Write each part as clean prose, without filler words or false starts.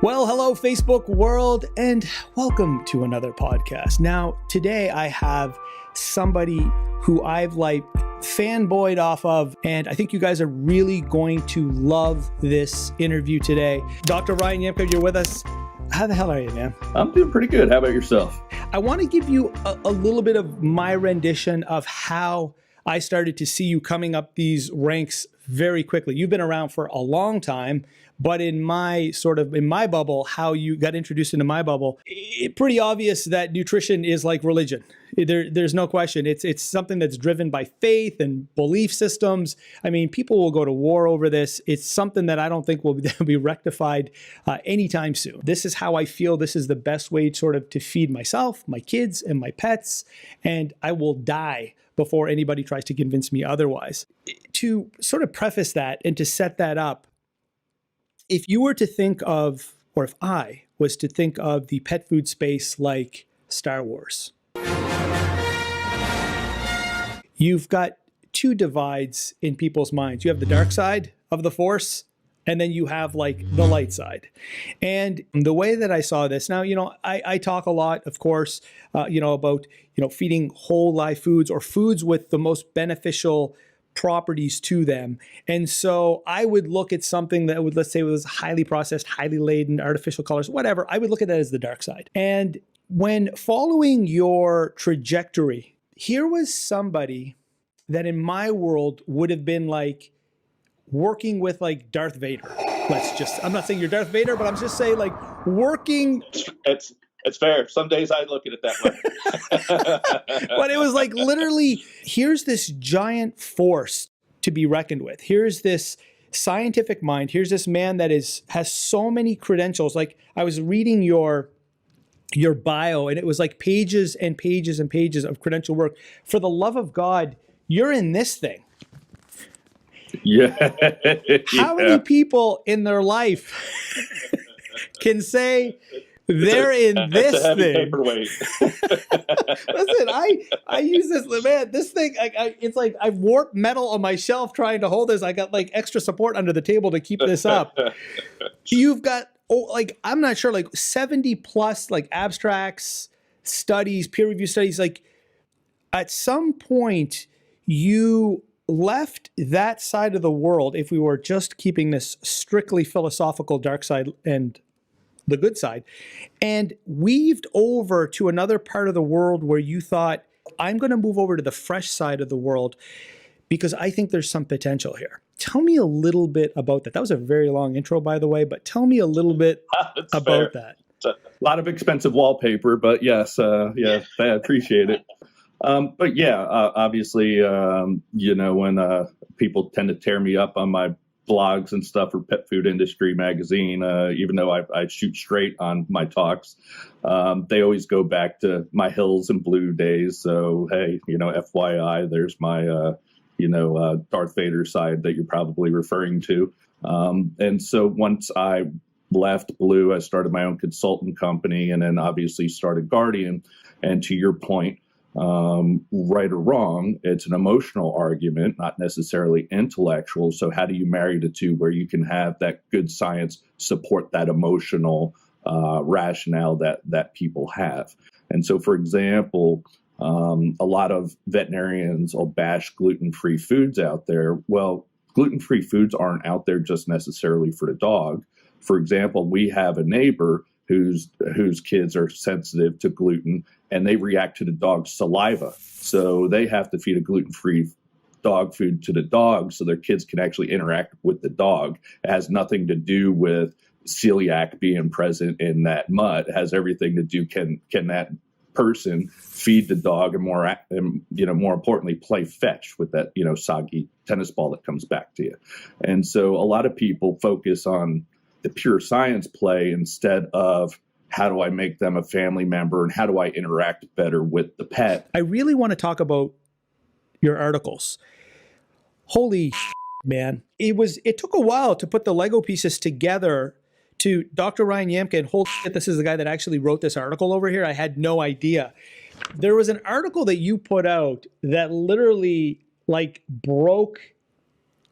Well, hello, Facebook world, and welcome to another podcast. Now, today I have somebody who I've fanboyed off of, and I think you guys are really going to love this interview today. Dr. Ryan Yamka, you're with us. How the hell are you, man? I'm doing pretty good. How about yourself? I want to give you a little bit of my rendition of how I started to see you coming up these ranks very quickly. You've been around for a long time, but in my bubble, how you got introduced into my bubble, it's pretty obvious that nutrition is like religion. There's no question. It's something that's driven by faith and belief systems. I mean, people will go to war over this. It's something that I don't think will be rectified anytime soon. This is how I feel. This is the best way to feed myself, my kids, and my pets. And I will die before anybody tries to convince me otherwise. To sort of preface that and to set that up, if you were to think of, or if I was to think of the pet food space like Star Wars, you've got two divides in people's minds. You have the dark side of the Force, and then you have the light side. And the way that I saw this, now, I talk a lot, of course, about, feeding whole live foods or foods with the most beneficial properties to them. And so I would look at something that would, let's say, was highly processed, highly laden, artificial colors, whatever. I would look at that as the dark side. And when following your trajectory, here was somebody that in my world would have been working with Darth Vader. I'm not saying you're Darth Vader, but I'm just saying working. It's fair. Some days I look at it that way. But it was literally, here's this giant force to be reckoned with. Here's this scientific mind. Here's this man that has so many credentials. I was reading your bio, and it was pages and pages and pages of credential work. For the love of God, you're in this thing. Yeah. How many people in their life can say they're in this thing? Paperweight. Listen, I use this, man. This thing, it's I've warped metal on my shelf trying to hold this. I got extra support under the table to keep this up. You've got I'm not sure 70 plus abstracts, studies, peer review studies. At some point, you left that side of the world, if we were just keeping this strictly philosophical dark side and the good side, and weaved over to another part of the world where you thought, I'm going to move over to the fresh side of the world because I think there's some potential here. Tell me a little bit about that. That was a very long intro, by the way, but tell me a little bit about that. It's a lot of expensive wallpaper, but yes, I appreciate it. But yeah, obviously, when people tend to tear me up on my blogs and stuff for Pet Food Industry magazine, even though I shoot straight on my talks, they always go back to my Hills and Blue days. So, hey, FYI, there's my, Darth Vader side that you're probably referring to. And so once I left Blue, I started my own consultant company and then obviously started Guardian. And to your point, right or wrong, it's an emotional argument, not necessarily intellectual. So how do you marry the two where you can have that good science support that emotional rationale that people have? And so, for example, a lot of veterinarians will bash gluten-free foods out there. Well, gluten-free foods aren't out there just necessarily for the dog. For example, we have a neighbor whose kids are sensitive to gluten, and they react to the dog's saliva. So they have to feed a gluten-free dog food to the dog so their kids can actually interact with the dog. It has nothing to do with celiac being present in that mutt. It has everything to do, can that person feed the dog and more importantly, play fetch with that, soggy tennis ball that comes back to you. And so a lot of people focus on the pure science play instead of how do I make them a family member and how do I interact better with the pet. I really want to talk about your articles. Holy man. It took a while to put the Lego pieces together to Dr. Ryan Yamka, and holy shit, this is the guy that actually wrote this article over here. I had no idea. There was an article that you put out that literally broke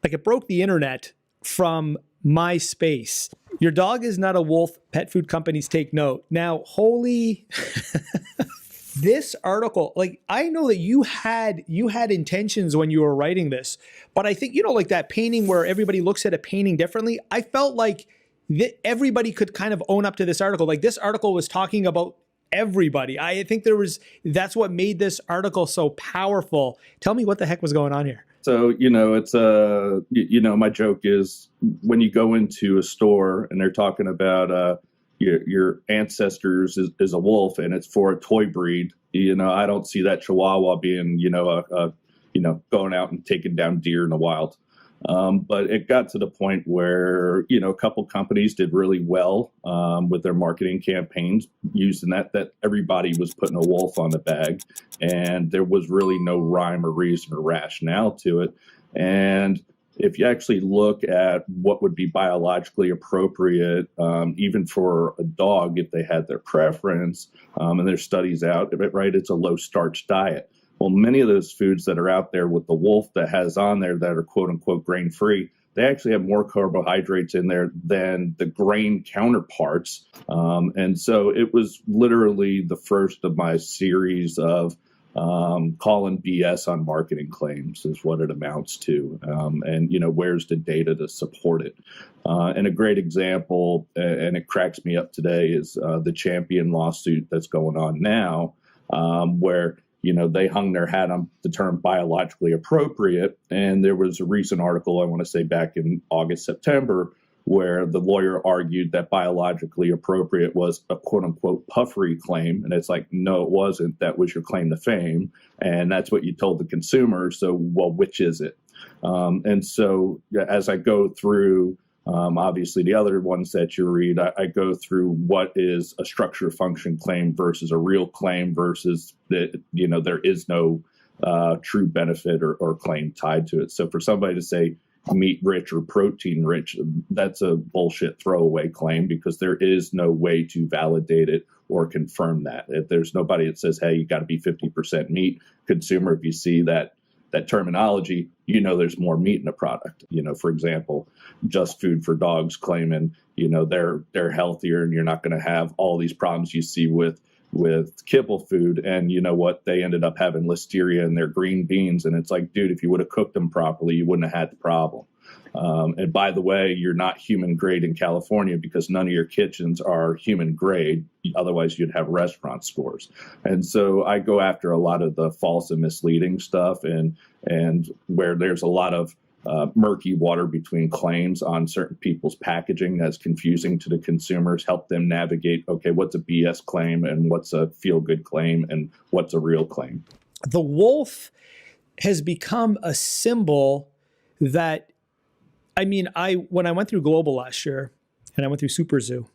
the internet from MySpace. Your dog is not a wolf. Pet food companies take note. Now, holy, this article, like I know that you had intentions when you were writing this, but I think, like that painting where everybody looks at a painting differently. I felt like everybody could kind of own up to this article. Like this article was talking about everybody. I think that's what made this article so powerful. Tell me what the heck was going on here. So, it's my joke is when you go into a store and they're talking about your ancestors is a wolf and it's for a toy breed, I don't see that Chihuahua being, going out and taking down deer in the wild. But it got to the point where, a couple companies did really well with their marketing campaigns using that everybody was putting a wolf on the bag, and there was really no rhyme or reason or rationale to it. And if you actually look at what would be biologically appropriate, even for a dog, if they had their preference, and there's studies out, right, it's a low starch diet. Well, many of those foods that are out there with the wolf that has on there that are quote unquote grain free, they actually have more carbohydrates in there than the grain counterparts. And so it was literally the first of my series of calling BS on marketing claims is what it amounts to. And, where's the data to support it? And a great example, and it cracks me up today, is the Champion lawsuit that's going on now, where they hung their hat on the term biologically appropriate. And there was a recent article, I want to say back in August, September, where the lawyer argued that biologically appropriate was a quote unquote puffery claim. And it's like, no, it wasn't. That was your claim to fame. And that's what you told the consumer. So, well, which is it? And so as I go through, obviously, the other ones that you read, I go through what is a structure function claim versus a real claim versus that, there is no true benefit or claim tied to it. So for somebody to say meat rich or protein rich, that's a bullshit throwaway claim because there is no way to validate it or confirm that. If there's nobody that says, hey, you got to be 50% meat, consumer, if you see that terminology, there's more meat in the product. For example, Just Food for Dogs claiming, they're healthier and you're not going to have all these problems you see with kibble food. And you know what? They ended up having listeria in their green beans. And it's like, dude, if you would have cooked them properly, you wouldn't have had the problem. And by the way, you're not human grade in California because none of your kitchens are human grade. Otherwise, you'd have restaurant scores. And so I go after a lot of the false and misleading stuff and where there's a lot of murky water between claims on certain people's packaging that's confusing to the consumers, help them navigate, okay, what's a BS claim and what's a feel-good claim and what's a real claim. The wolf has become a symbol that, when I went through Global last year and I went through Super Zoo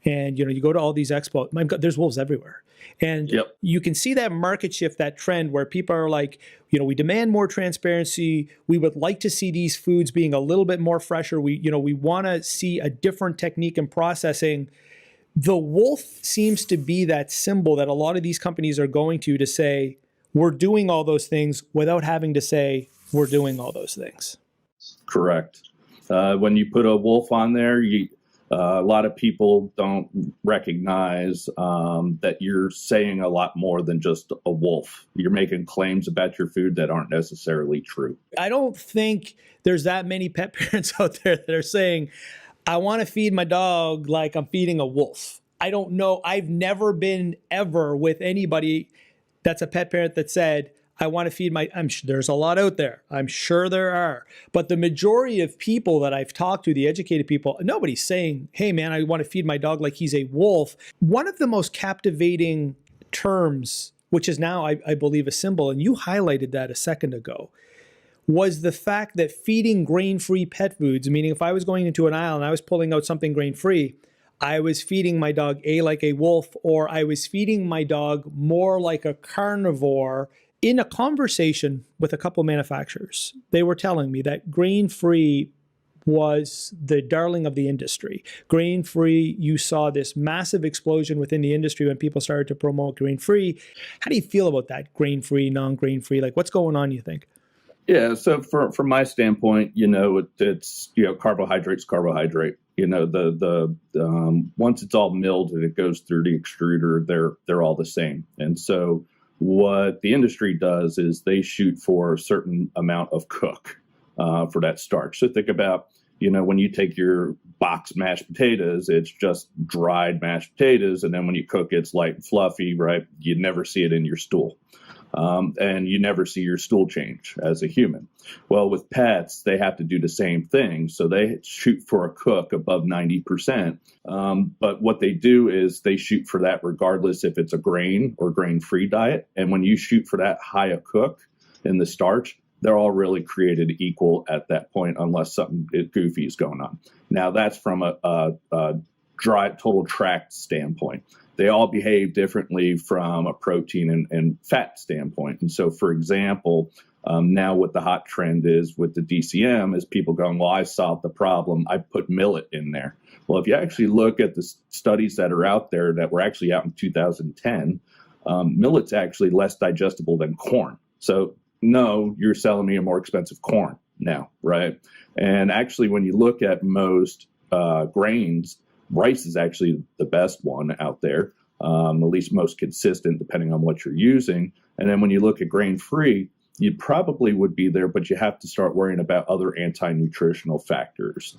and, you go to all these expos, my God, there's wolves everywhere. And Yep. You can see that market shift, that trend where people are like, we demand more transparency. We would like to see these foods being a little bit more fresher. We want to see a different technique in processing. The wolf seems to be that symbol that a lot of these companies are going to say, we're doing all those things without having to say, we're doing all those things. Correct. When you put a wolf on there, a lot of people don't recognize that you're saying a lot more than just a wolf. You're making claims about your food that aren't necessarily true. I don't think there's that many pet parents out there that are saying, I want to feed my dog like I'm feeding a wolf. I don't know. I've never been ever with anybody that's a pet parent that said, I want to feed there's a lot out there. I'm sure there are. But the majority of people that I've talked to, the educated people, nobody's saying, hey man, I want to feed my dog like he's a wolf. One of the most captivating terms, which is now, I believe, a symbol, and you highlighted that a second ago, was the fact that feeding grain-free pet foods, meaning if I was going into an aisle and I was pulling out something grain-free, I was feeding my dog like a wolf, or I was feeding my dog more like a carnivore. In a conversation with a couple manufacturers, they were telling me that grain-free was the darling of the industry. Grain-free, you saw this massive explosion within the industry when people started to promote grain-free. How do you feel about that? Grain-free, non-grain-free? Like, what's going on, you think? Yeah, so from my standpoint, it's carbohydrate's carbohydrate. once it's all milled and it goes through the extruder, they're all the same. And so what the industry does is they shoot for a certain amount of cook for that starch. So think about, when you take your box mashed potatoes, it's just dried mashed potatoes. And then when you cook, it's light and fluffy, right? You never see it in your stool. And you never see your stool change as a human. Well, with pets, they have to do the same thing. So they shoot for a cook above 90%. But what they do is they shoot for that regardless if it's a grain or grain-free diet. And when you shoot for that high a cook in the starch, they're all really created equal at that point, unless something goofy is going on. Now, that's from a dry total tract standpoint. They all behave differently from a protein and fat standpoint. And so, for example, now what the hot trend is with the DCM is people going, well, I solved the problem. I put millet in there. Well, if you actually look at the studies that are out there that were actually out in 2010, millet's actually less digestible than corn. So no, you're selling me a more expensive corn now, right? And actually, when you look at most grains, rice is actually the best one out there, at least most consistent, depending on what you're using. And then when you look at grain-free, you probably would be there, but you have to start worrying about other anti-nutritional factors.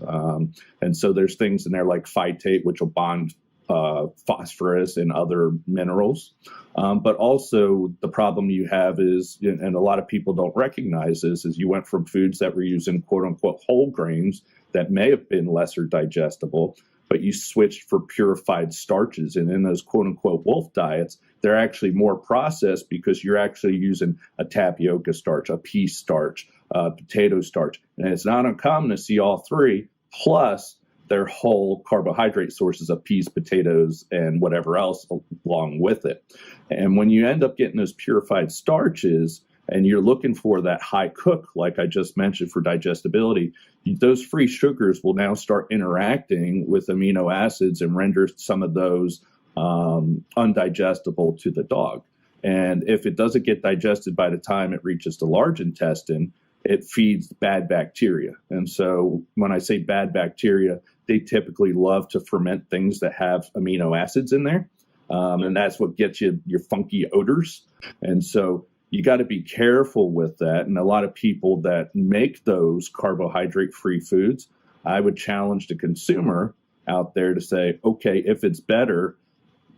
And so there's things in there like phytate, which will bond phosphorus and other minerals. But also the problem you have is, and a lot of people don't recognize this, is you went from foods that were using quote unquote whole grains that may have been lesser digestible, but you switched for purified starches. And in those quote unquote wolf diets, they're actually more processed because you're actually using a tapioca starch, a pea starch, potato starch. And it's not uncommon to see all three, plus their whole carbohydrate sources of peas, potatoes, and whatever else along with it. And when you end up getting those purified starches and you're looking for that high cook, like I just mentioned, for digestibility, those free sugars will now start interacting with amino acids and render some of those undigestible to the dog. And if it doesn't get digested by the time it reaches the large intestine, it feeds bad bacteria. And so when I say bad bacteria, they typically love to ferment things that have amino acids in there. And that's what gets you your funky odors. And so you got to be careful with that. And a lot of people that make those carbohydrate-free foods, I would challenge the consumer out there to say, okay, if it's better,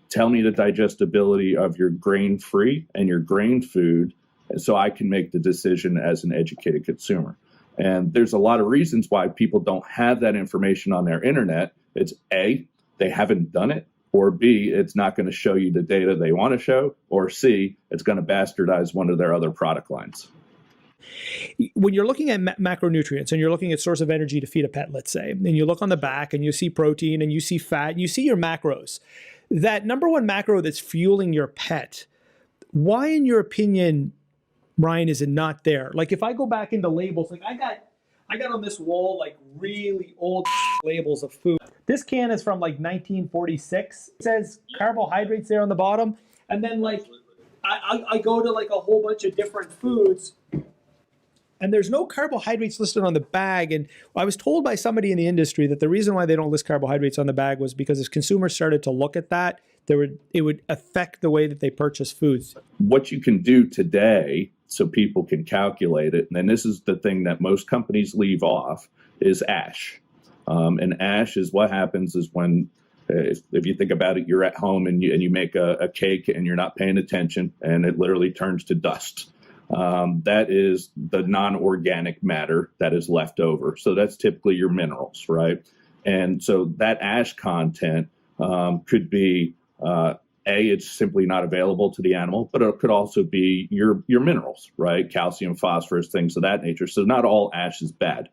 tell me the digestibility of your grain-free and your grain food so I can make the decision as an educated consumer. And there's a lot of reasons why people don't have that information on their internet. It's A, they haven't done it, or B, it's not going to show you the data they want to show, or C, it's going to bastardize one of their other product lines. When you're looking at macronutrients and you're looking at source of energy to feed a pet, let's say, and you look on the back and you see protein and you see fat and you see your macros, that number one macro that's fueling your pet, why, in your opinion, Ryan, is it not there? Like if I go back into labels, like I got on this wall like really old labels of food. This can is from like 1946. It says carbohydrates there on the bottom. And then like I go to like a whole bunch of different foods and there's no carbohydrates listed on the bag. And I was told by somebody in the industry that the reason why they don't list carbohydrates on the bag was because as consumers started to look at that, it would affect the way that they purchase foods. What you can do today, so people can calculate it, and this is the thing that most companies leave off, is ash. And ash is what happens is when, if you think about it, you're at home and you make a cake and you're not paying attention and it literally turns to dust. That is the non-organic matter that is left over. So that's typically your minerals, right? And so that ash content could be, it's simply not available to the animal, but it could also be your minerals, right? Calcium, phosphorus, things of that nature. So not all ash is bad.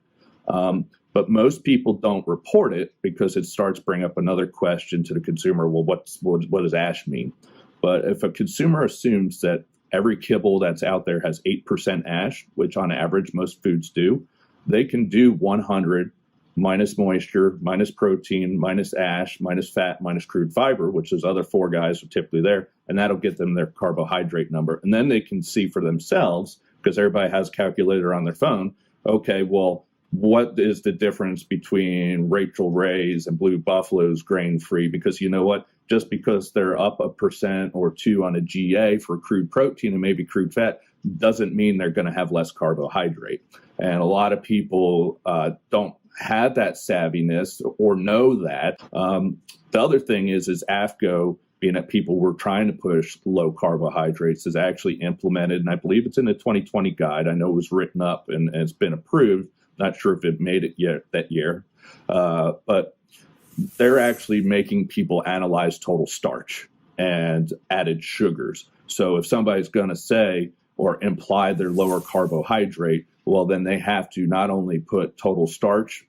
But most people don't report it because it starts bringing up another question to the consumer. Well, what does ash mean? But if a consumer assumes that every kibble that's out there has 8% ash, which on average most foods do, they can do 100 minus moisture, minus protein, minus ash, minus fat, minus crude fiber, which those other four guys are typically there, and that'll get them their carbohydrate number. And then they can see for themselves, because everybody has a calculator on their phone, okay, well, what is the difference between Rachel Ray's and Blue Buffalo's grain-free? Because you know what? Just because they're up 1% or 2% on a GA for crude protein and maybe crude fat doesn't mean they're going to have less carbohydrate. And a lot of people don't have that savviness or know that. The other thing is AFCO, being that people were trying to push low carbohydrates, is actually implemented, and I believe it's in the 2020 guide. I know it was written up and it's been approved. Not sure if it made it yet that year, but they're actually making people analyze total starch and added sugars. So if somebody's going to say or imply they're lower carbohydrate, well, then they have to not only put total starch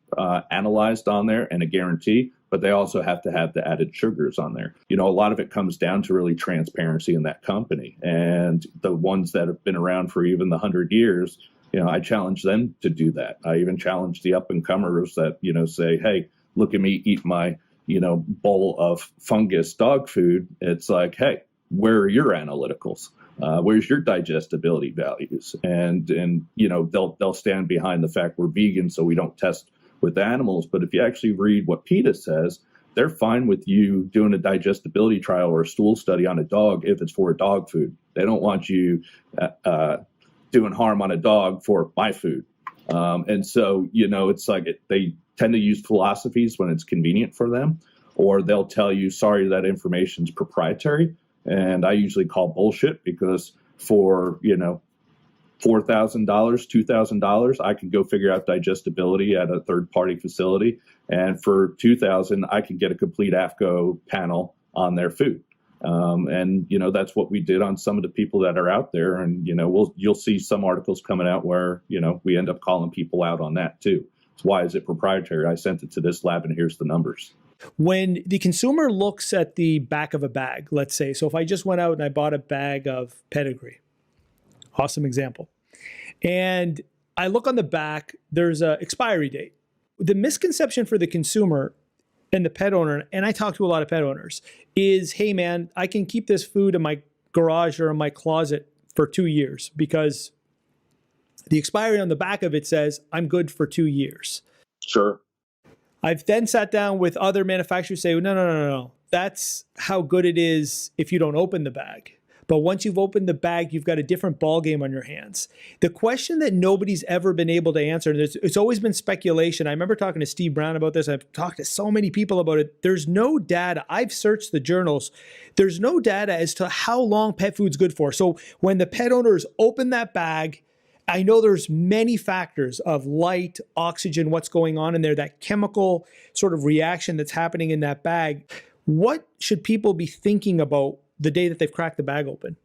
analyzed on there and a guarantee, but they also have to have the added sugars on there. You know, a lot of it comes down to really transparency in that company. And the ones that have been around for even the 100 years, you know, I challenge them to do that. I even challenge the up-and-comers that, you know, say, hey, look at me eat my, you know, bowl of fungus dog food. It's like, hey, where are your analyticals? Where's your digestibility values? And you know, they'll stand behind the fact we're vegan, so we don't test with animals. But if you actually read what PETA says, they're fine with you doing a digestibility trial or a stool study on a dog if it's for a dog food. They don't want you doing harm on a dog for my food. And so, you know, it's like they tend to use philosophies when it's convenient for them, or they'll tell you, sorry, that information's proprietary. And I usually call bullshit, because for, you know, $4,000, $2,000, I can go figure out digestibility at a third-party facility. And for $2,000, I can get a complete AFCO panel on their food. And, you know, that's what we did on some of the people that are out there. And, you know, you'll see some articles coming out where, you know, we end up calling people out on that too. So why is it proprietary? I sent it to this lab and here's the numbers. When the consumer looks at the back of a bag, let's say, so if I just went out and I bought a bag of pedigree, awesome example, and I look on the back, there's an expiry date. The misconception for the consumer and the pet owner, and I talk to a lot of pet owners, is, hey man, I can keep this food in my garage or in my closet for 2 years because the expiry on the back of it says I'm good for 2 years. Sure. I've then sat down with other manufacturers say, no. That's how good it is if you don't open the bag. But once you've opened the bag, you've got a different ballgame on your hands. The question that nobody's ever been able to answer, and it's always been speculation. I remember talking to Steve Brown about this. I've talked to so many people about it. There's no data. I've searched the journals. There's no data as to how long pet food's good for. So when the pet owners open that bag, I know there's many factors of light, oxygen, what's going on in there, that chemical sort of reaction that's happening in that bag. What should people be thinking about the day that they've cracked the bag open?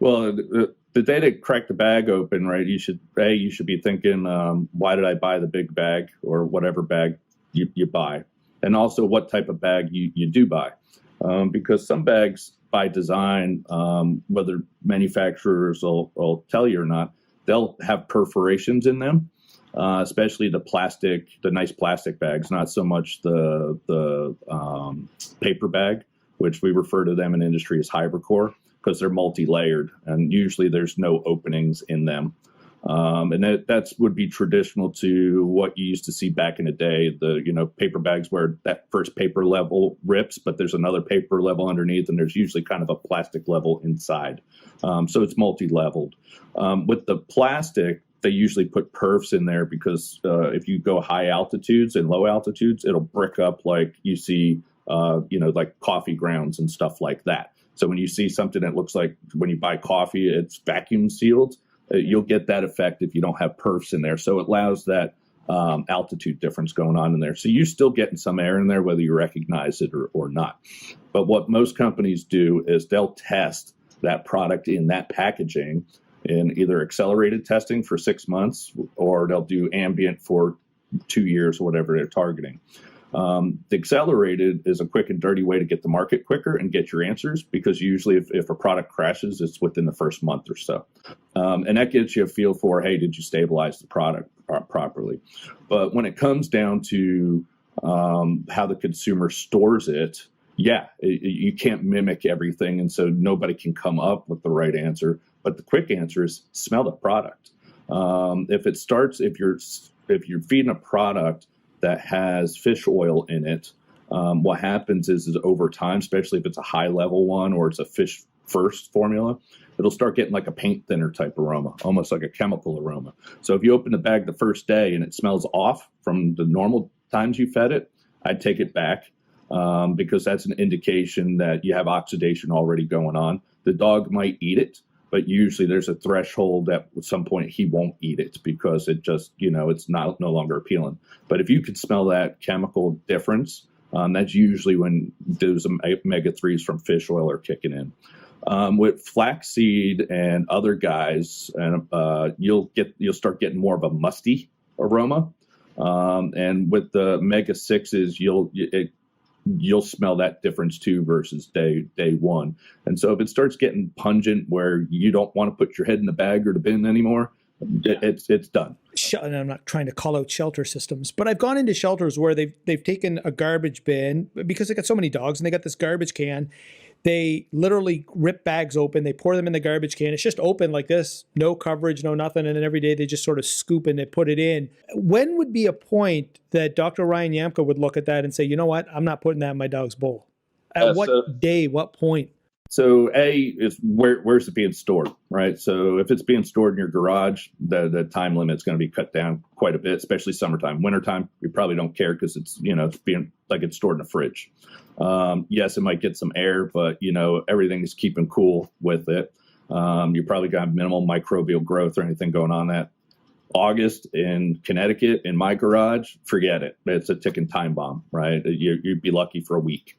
Well, the day they crack the bag open, right, you should be thinking, why did I buy the big bag or whatever bag you buy? And also what type of bag you do buy. Because some bags by design, whether manufacturers will tell you or not, they'll have perforations in them, especially the nice plastic bags, not so much the paper bag, which we refer to them in industry as HybridCore, because they're multi-layered and usually there's no openings in them. And that would be traditional to what you used to see back in the day, the, you know, paper bags where that first paper level rips, but there's another paper level underneath, and there's usually kind of a plastic level inside. So it's multi-leveled. With the plastic, they usually put perfs in there because if you go high altitudes and low altitudes, it'll brick up like you see, you know, like coffee grounds and stuff like that. So when you see something that looks like when you buy coffee, it's vacuum sealed, you'll get that effect if you don't have perfs in there. So it allows that altitude difference going on in there. So you're still getting some air in there, whether you recognize it or not. But what most companies do is they'll test that product in that packaging in either accelerated testing for 6 months, or they'll do ambient for 2 years or whatever they're targeting. The accelerated is a quick and dirty way to get the market quicker and get your answers, because usually if a product crashes, it's within the first month or so. And that gives you a feel for, hey, did you stabilize the product properly? But when it comes down to how the consumer stores it, you can't mimic everything, and so nobody can come up with the right answer. But the quick answer is smell the product. If if you're feeding a product that has fish oil in it, what happens is over time, especially if it's a high level one or it's a fish first formula, it'll start getting like a paint thinner type aroma, almost like a chemical aroma. So if you open the bag the first day and it smells off from the normal times you fed it, I'd take it back, because that's an indication that you have oxidation already going on. The dog might eat it, but usually there's a threshold that at some point he won't eat it because it just, it's no longer appealing. But if you can smell that chemical difference, that's usually when those omega-3s from fish oil are kicking in. With flaxseed and other guys, and you'll start getting more of a musty aroma. And with the omega-6s, you'll smell that difference too versus day one. And so if it starts getting pungent where you don't want to put your head in the bag or the bin anymore, it's done. And I'm not trying to call out shelter systems, but I've gone into shelters where they've taken a garbage bin because they got so many dogs and they got this garbage can. They literally rip bags open. They pour them in the garbage can. It's just open like this, no coverage, no nothing. And then every day they just sort of scoop and they put it in. When would be a point that Dr. Ryan Yamka would look at that and say, you know what, I'm not putting that in my dog's bowl? At what day, what point? So A is where's it being stored, right? So if it's being stored in your garage, the time limit's going to be cut down quite a bit, especially summertime. Wintertime, you probably don't care because it's being like it's stored in a fridge. Yes, it might get some air, but everything is keeping cool with it. You probably got minimal microbial growth or anything going on that. August in Connecticut in my garage, forget it. It's a ticking time bomb, right? You'd be lucky for a week.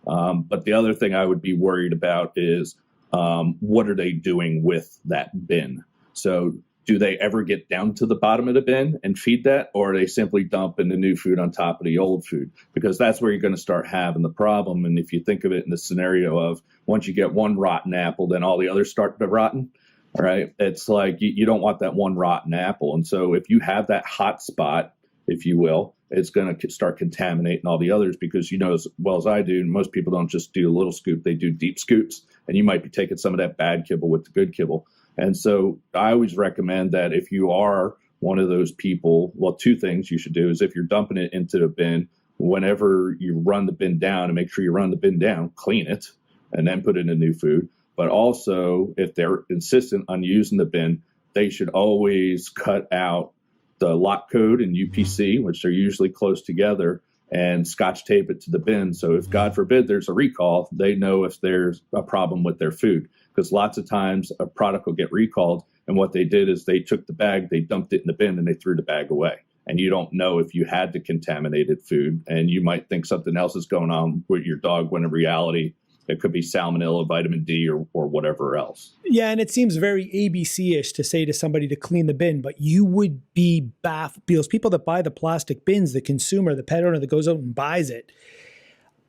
But the other thing I would be worried about is what are they doing with that bin? So do they ever get down to the bottom of the bin and feed that, or are they simply dumping the new food on top of the old food? Because that's where you're going to start having the problem. And if you think of it in the scenario of once you get one rotten apple, then all the others start to rotten, right? It's like you don't want that one rotten apple. And so if you have that hot spot, if you will, it's going to start contaminating all the others because as well as I do, most people don't just do a little scoop, they do deep scoops, and you might be taking some of that bad kibble with the good kibble. And so I always recommend that if you are one of those people, well, two things you should do is if you're dumping it into the bin, whenever you run the bin down, and make sure you run the bin down, clean it, and then put in a new food. But also, if they're insistent on using the bin, they should always cut out the lot code and UPC, which are usually close together, and scotch tape it to the bin. So if God forbid there's a recall, they know if there's a problem with their food. Because lots of times a product will get recalled, and what they did is they took the bag, they dumped it in the bin, and they threw the bag away. And you don't know if you had the contaminated food, and you might think something else is going on with your dog when in reality it could be salmonella, vitamin D, or whatever else. Yeah, and it seems very ABC-ish to say to somebody to clean the bin, but you would be baffled because people that buy the plastic bins, the consumer, the pet owner that goes out and buys it,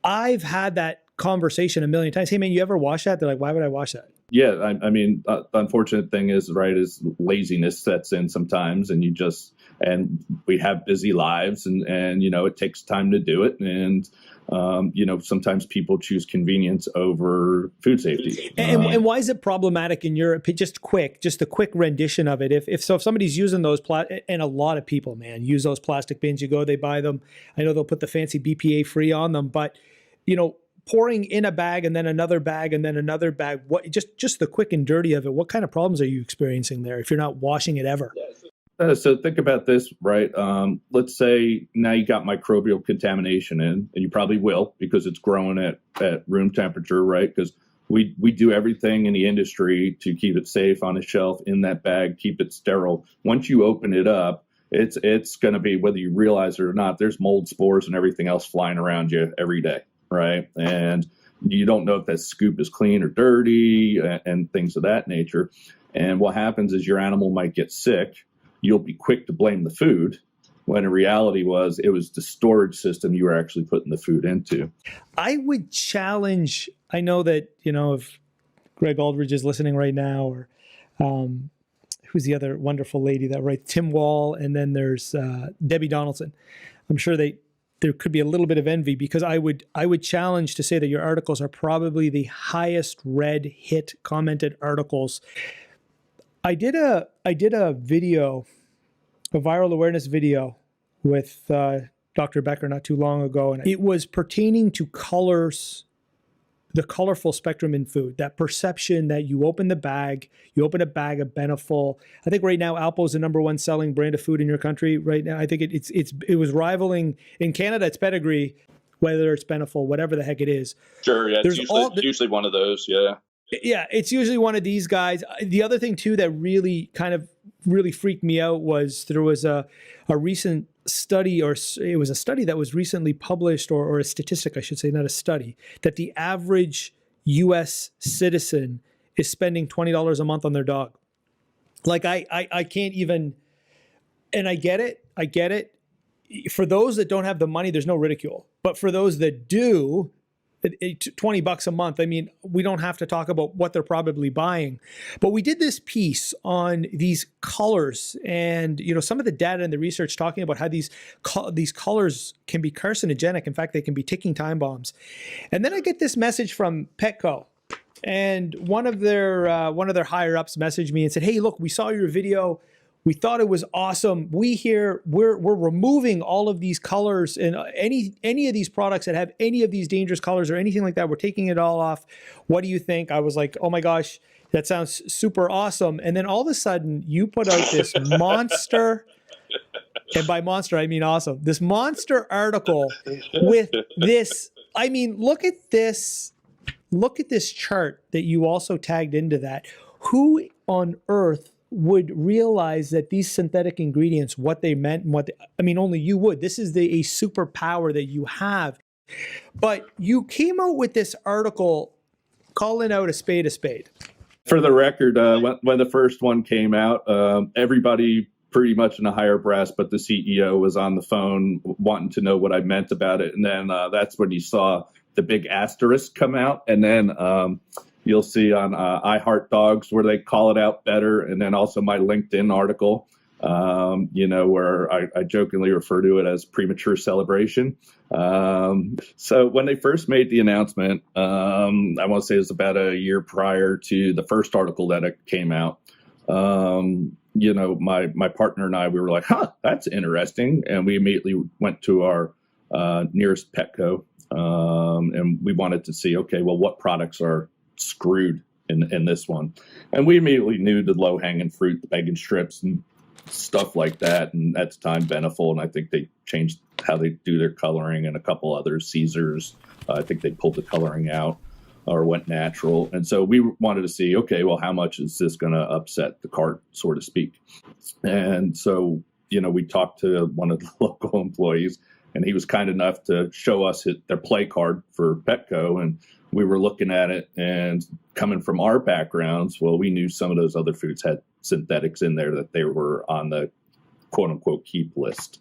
I've had that conversation a million times. Hey, man, you ever wash that? They're like, why would I wash that? Yeah, I mean, the unfortunate thing is, right, is laziness sets in sometimes, and and we have busy lives, and it takes time to do it, and sometimes people choose convenience over food safety. And why is it problematic in your opinion? Just a quick rendition of it. If somebody's using those and a lot of people, man, use those plastic bins. You go, they buy them. I know they'll put the fancy BPA free on them, but pouring in a bag and then another bag and then another bag. What just the quick and dirty of it? What kind of problems are you experiencing there if you're not washing it ever? So think about this, right? Let's say now you got microbial contamination in, and you probably will because it's growing at room temperature, right? Because we do everything in the industry to keep it safe on a shelf in that bag, keep it sterile. Once you open it up, it's going to be, whether you realize it or not, there's mold spores and everything else flying around you every day, right? And you don't know if that scoop is clean or dirty and things of that nature. And what happens is your animal might get sick. You'll be quick to blame the food, when in reality it was the storage system you were actually putting the food into. I would challenge, I know that, if Greg Aldridge is listening right now, or who's the other wonderful lady that writes, Tim Wall, and then there's Debbie Donaldson. I'm sure there could be a little bit of envy, because I would challenge to say that your articles are probably the highest read, hit, commented articles. I did a video a viral awareness video with Dr. Becker not too long ago, and it was pertaining to colors, the colorful spectrum in food, that perception that you open a bag of Beneful. I think right now Alpo is the number one selling brand of food in your country right now. I think it was rivaling in Canada. It's Pedigree, whether it's Beneful, whatever the heck it is. Sure, yeah, it's usually one of those, yeah. Yeah, it's usually one of these guys. The other thing too that really freaked me out was there was a recent study, or it was a study that was recently published, or a statistic, I should say, not a study, that the average U.S. citizen is spending $20 a month on their dog. Like I can't even, and I get it. For those that don't have the money, there's no ridicule. But for those that do, $20 a month. I mean, we don't have to talk about what they're probably buying, but we did this piece on these colors and, some of the data and the research talking about how these colors can be carcinogenic. In fact, they can be ticking time bombs. And then I get this message from Petco, and one of their higher ups messaged me and said, "Hey, look, we saw your video. We thought it was awesome. We're removing all of these colors and any of these products that have any of these dangerous colors or anything like that. We're taking it all off. What do you think?" I was like, "Oh my gosh, that sounds super awesome." And then all of a sudden you put out this monster, and by monster, I mean awesome, this monster article with this. I mean, look at this chart that you also tagged into that. Who on earth would realize that these synthetic ingredients, what they meant and only you would. This is a superpower that you have. But you came out with this article calling out a spade a spade. For the record, when the first one came out, everybody pretty much in a higher brass, but the CEO was on the phone wanting to know what I meant about it. And then that's when you saw the big asterisk come out. And then you'll see on I Heart Dogs where they call it out better. And then also my LinkedIn article, where I jokingly refer to it as premature celebration. So when they first made the announcement, I want to say it was about a year prior to the first article that it came out. My partner and I, we were like, that's interesting. And we immediately went to our nearest Petco, and we wanted to see, okay, well, what products are screwed in this one? And we immediately knew the low-hanging fruit, the bacon strips and stuff like that. And at the time, Beneful, and I think they changed how they do their coloring, and a couple others, Caesars, I think they pulled the coloring out or went natural. And so we wanted to see, okay, well, how much is this going to upset the cart, so to speak? And so, we talked to one of the local employees, and he was kind enough to show us their play card for Petco. And we were looking at it, and coming from our backgrounds, well, we knew some of those other foods had synthetics in there, that they were on the quote unquote keep list.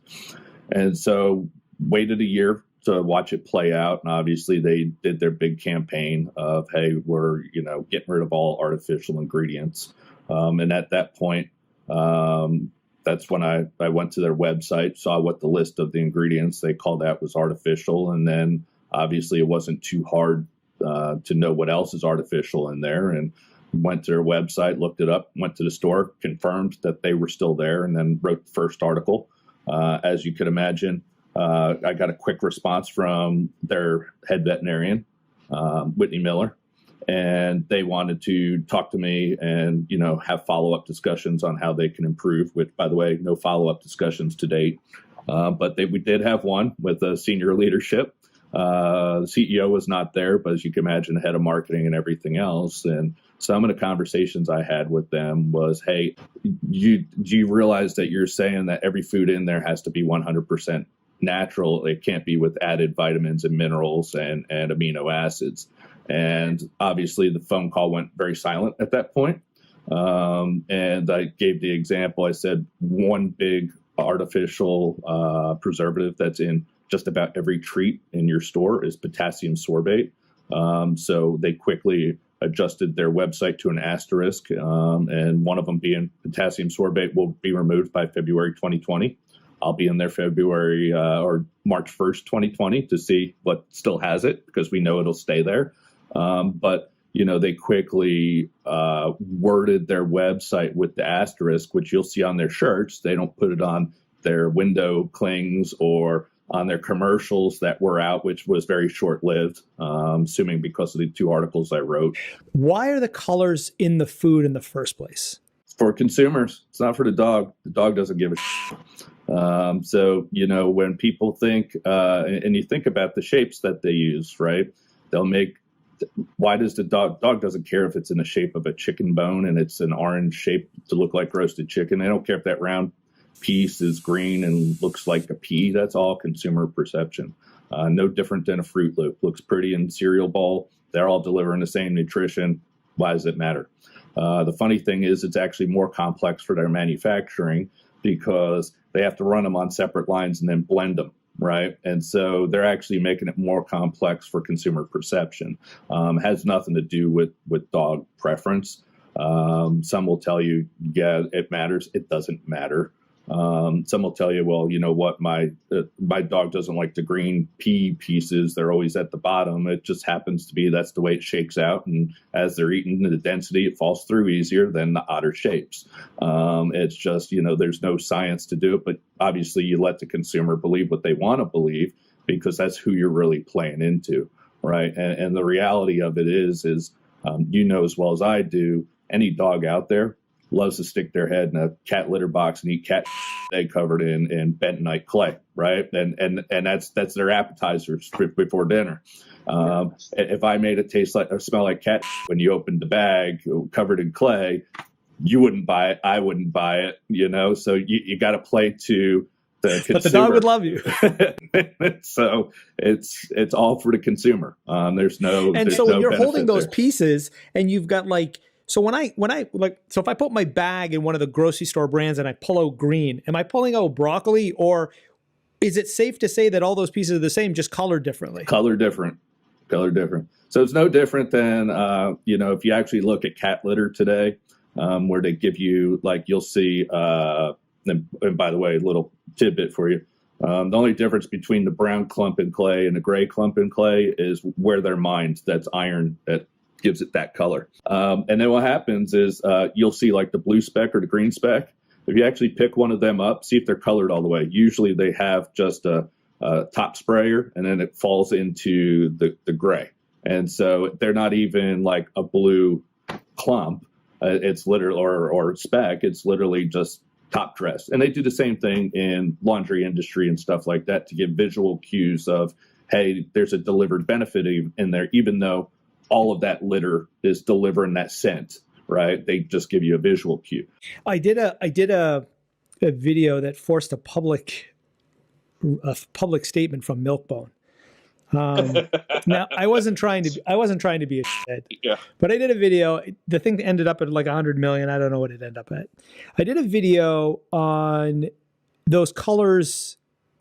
And so waited a year to watch it play out. And obviously they did their big campaign of, hey, we're, getting rid of all artificial ingredients. And at that point, that's when I went to their website, saw what the list of the ingredients they called out was artificial. And then obviously it wasn't too hard to know what else is artificial in there, and went to their website, looked it up, went to the store, confirmed that they were still there, and then wrote the first article. As you could imagine, I got a quick response from their head veterinarian, Whitney Miller, and they wanted to talk to me and, have follow-up discussions on how they can improve, which, by the way, no follow-up discussions to date. But we did have one with the senior leadership. The CEO was not there, but as you can imagine, the head of marketing and everything else. And some of the conversations I had with them was, hey, do you realize that you're saying that every food in there has to be 100% natural? It can't be with added vitamins and minerals and amino acids. And obviously the phone call went very silent at that point. And I gave the example. I said one big artificial preservative that's in just about every treat in your store is potassium sorbate. So they quickly adjusted their website to an asterisk, and one of them being potassium sorbate will be removed by February 2020. I'll be in there February or March 1st, 2020 to see what still has it, because we know it'll stay there. But, they quickly worded their website with the asterisk, which you'll see on their shirts. They don't put it on their window clings or on their commercials that were out, which was very short-lived, assuming because of the 2 articles I wrote. Why are the colors in the food in the first place? For consumers. It's not for the dog. The dog doesn't give a shit. So, when people think, and you think about the shapes that they use, right? Why does the dog doesn't care if it's in the shape of a chicken bone and it's an orange shape to look like roasted chicken. They don't care if that round piece is green and looks like a pea. That's all consumer perception. No different than a Fruit Loop. Looks pretty in cereal bowl. They're all delivering the same nutrition. Why does it matter? The funny thing is it's actually more complex for their manufacturing because they have to run them on separate lines and then blend them, right? And so they're actually making it more complex for consumer perception. Has nothing to do with dog preference. Some will tell you, yeah, it matters. It doesn't matter. Some will tell you, well, you know what, my dog doesn't like the green pea pieces. They're always at the bottom. It just happens to be that's the way it shakes out. And as they're eating the density, it falls through easier than the odder shapes. It's just, there's no science to do it. But obviously, you let the consumer believe what they want to believe because that's who you're really playing into, right? And the reality of it is as well as I do, any dog out there loves to stick their head in a cat litter box and eat cat they covered in bentonite clay, right? And that's their appetizers before dinner. If I made it taste like or smell like cat when you opened the bag covered in clay, you wouldn't buy it. I wouldn't buy it. So you got to play to the consumer. But the dog would love you. So it's all for the consumer. There's no. And there's so no when you're holding benefit those there. pieces and you've got so if I put my bag in one of the grocery store brands and I pull out green, am I pulling out broccoli, or is it safe to say that all those pieces are the same, just colored differently? Color different. So it's no different than, if you actually look at cat litter today, where they give you, you'll see, and by the way, a little tidbit for you. The only difference between the brown clump in clay and the gray clump in clay is where they're mined. That's iron that gives it that color. And then what happens is you'll see the blue speck or the green speck. If you actually pick one of them up, see if they're colored all the way. Usually they have just a top sprayer and then it falls into the gray. And so they're not even like a blue clump. It's literally, or speck, it's literally just top dress. And they do the same thing in laundry industry and stuff like that to give visual cues of, hey, there's a delivered benefit in there, even though all of that litter is delivering that scent, right? They just give you a visual cue. I did a video that forced a public statement from Milkbone. Now I wasn't trying to be a shithead, Yeah. but I did a video. The thing ended up at 100 million. I don't know what it ended up at. I did a video on those colors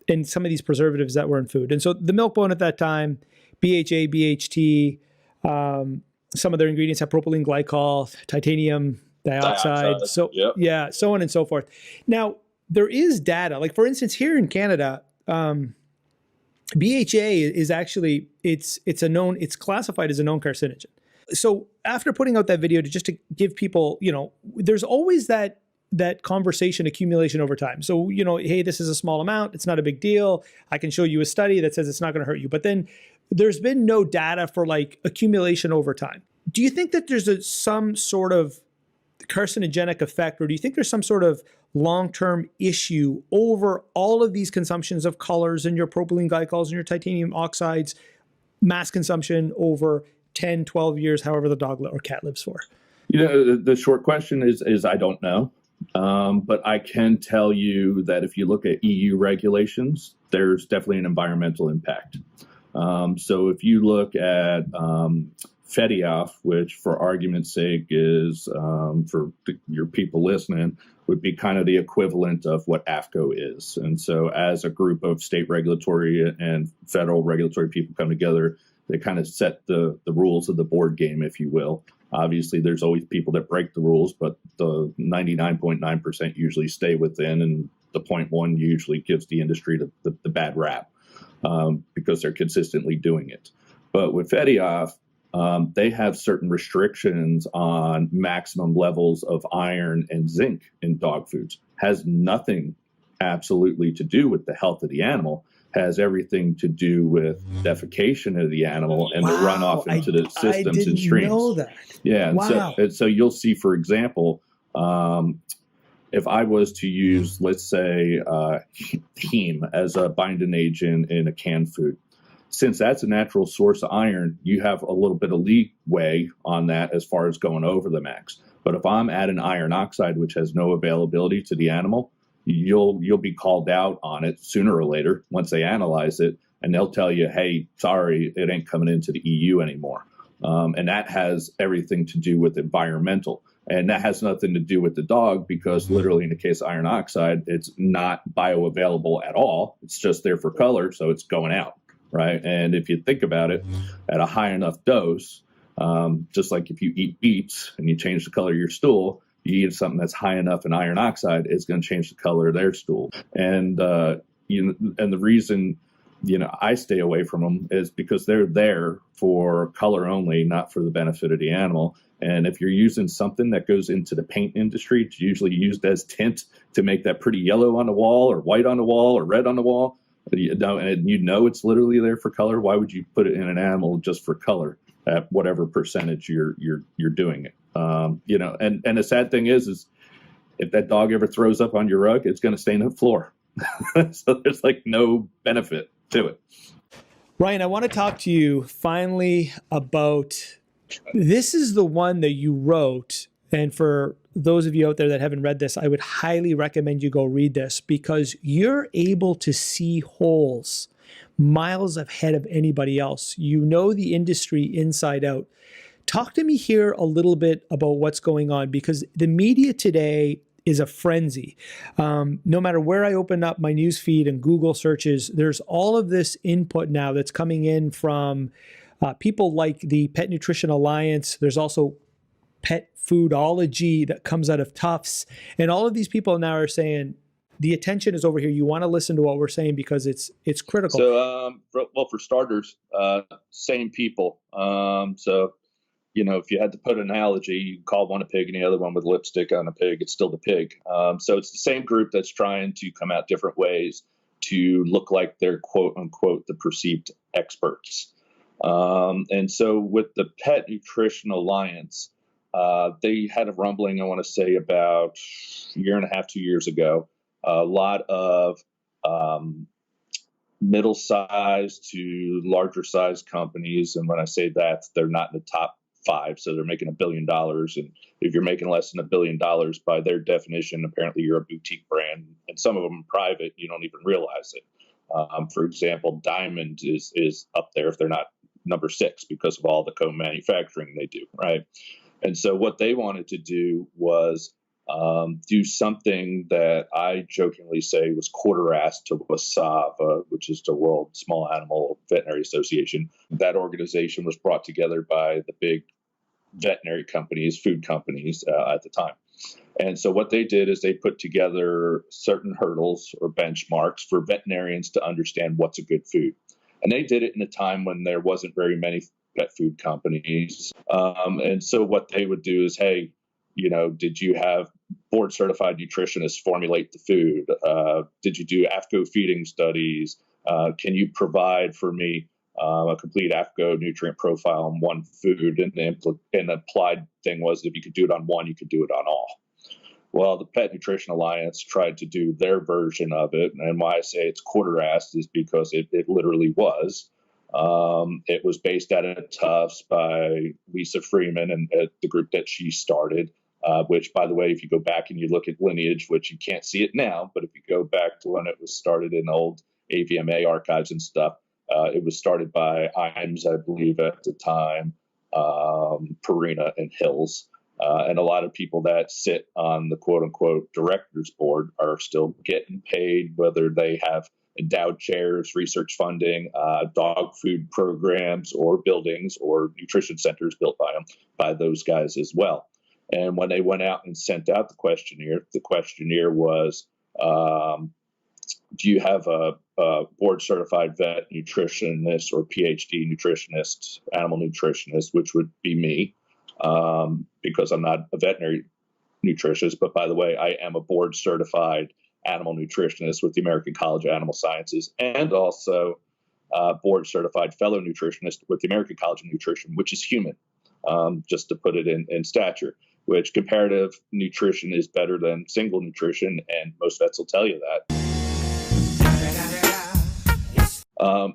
and some of these preservatives that were in food. And so the Milkbone at that time, BHA, BHT, some of their ingredients have propylene glycol, titanium dioxide. So yep. yeah, so on and so forth. Now there is data, for instance, here in Canada, BHA is actually it's classified as a known carcinogen. So after putting out that video to give people, there's always that conversation accumulation over time. So, hey, this is a small amount. It's not a big deal. I can show you a study that says it's not going to hurt you. But then there's been no data for accumulation over time. Do you think that there's some sort of carcinogenic effect, or do you think there's some sort of long-term issue over all of these consumptions of colors and your propylene glycols and your titanium oxides, mass consumption over 10, 12 years, however the dog or cat lives for? The short question is I don't know. But I can tell you that if you look at EU regulations, there's definitely an environmental impact. So if you look at FEDIAF, which for argument's sake is, for your people listening, would be kind of the equivalent of what AFCO is. And so as a group of state regulatory and federal regulatory people come together, they kind of set the rules of the board game, if you will. Obviously, there's always people that break the rules, but the 99.9% usually stay within, and the 0.1 usually gives the industry the bad rap because they're consistently doing it. But with FEDIAF, they have certain restrictions on maximum levels of iron and zinc in dog foods. Has nothing absolutely to do with the health of the animal, has everything to do with defecation of the animal and the runoff into the systems and streams. I didn't know that. Yeah, and Wow. so you'll see, for example, if I was to use, let's say, heme as a binding agent in a canned food, since that's a natural source of iron, you have a little bit of leeway on that as far as going over the max. But if I'm adding iron oxide, which has no availability to the animal, you'll be called out on it sooner or later once they analyze it, and they'll tell you, hey, sorry, it ain't coming into the EU anymore. And that has everything to do with environmental. And that has nothing to do with the dog, because literally in the case of iron oxide, it's not bioavailable at all. It's just there for color, so it's going out, right? And if you think about it, at a high enough dose, just like if you eat beets and you change the color of your stool, you eat something that's high enough in iron oxide, it's going to change the color of their stool. And and the reason I stay away from them is because they're there for color only, not for the benefit of the animal. And if you're using something that goes into the paint industry, it's usually used as tint to make that pretty yellow on the wall or white on the wall or red on the wall. And it's literally there for color. Why would you put it in an animal just for color at whatever percentage you're doing it? And the sad thing is if that dog ever throws up on your rug, it's going to stain the floor. So there's like no benefit to it. Ryan, I want to talk to you finally about, this is the one that you wrote. And for those of you out there that haven't read this, I would highly recommend you go read this, because you're able to see holes miles ahead of anybody else. You know the industry inside out. Talk to me here a little bit about what's going on, because the media today is a frenzy. No matter where I open up my news feed and Google searches, there's all of this input now that's coming in from people like the Pet Nutrition Alliance. There's also Pet Foodology that comes out of Tufts. And all of these people now are saying, the attention is over here. You want to listen to what we're saying because it's critical. So, for starters, same people. If you had to put an analogy, you call one a pig and the other one with lipstick on a pig, it's still the pig. So it's the same group that's trying to come out different ways to look like they're quote unquote the perceived experts. And so with the Pet Nutrition Alliance, they had a rumbling, I want to say about a year and a half, 2 years ago. A lot of middle-sized to larger-sized companies, and when I say that, they're not in the top 5, so they're making $1 billion. And if you're making less than $1 billion, by their definition, apparently you're a boutique brand, and some of them private, you don't even realize it. For example, Diamond is up there if they're not number 6 because of all the co-manufacturing they do, right? And so what they wanted to do was do something that I jokingly say was quarter-assed to WASAV, which is the World Small Animal Veterinary Association. That organization was brought together by the big veterinary companies, food companies at the time. And so what they did is they put together certain hurdles or benchmarks for veterinarians to understand what's a good food. And they did it in a time when there wasn't very many pet food companies. And so what they would do is, hey, did you have board certified nutritionists formulate the food? Did you do AFCO feeding studies? Can you provide for me a complete AFCO nutrient profile on one food? And the applied thing was, if you could do it on one, you could do it on all. Well, the Pet Nutrition Alliance tried to do their version of it. And why I say it's quarter-assed is because it literally was. It was based out of Tufts by Lisa Freeman and the group that she started, which, by the way, if you go back and you look at lineage, which you can't see it now, but if you go back to when it was started in old AVMA archives and stuff, it was started by Imes, I believe, at the time, Purina and Hills. And a lot of people that sit on the quote-unquote directors board are still getting paid, whether they have endowed chairs, research funding, dog food programs, or buildings or nutrition centers built by those guys as well. And when they went out and sent out the questionnaire was do you have a board certified vet nutritionist or PhD nutritionist, animal nutritionist, which would be me, because I'm not a veterinary nutritionist. But by the way, I am a board certified animal nutritionist with the American College of Animal Sciences, and also board certified fellow nutritionist with the American College of Nutrition, which is human, just to put it in stature, which comparative nutrition is better than single nutrition. And most vets will tell you that.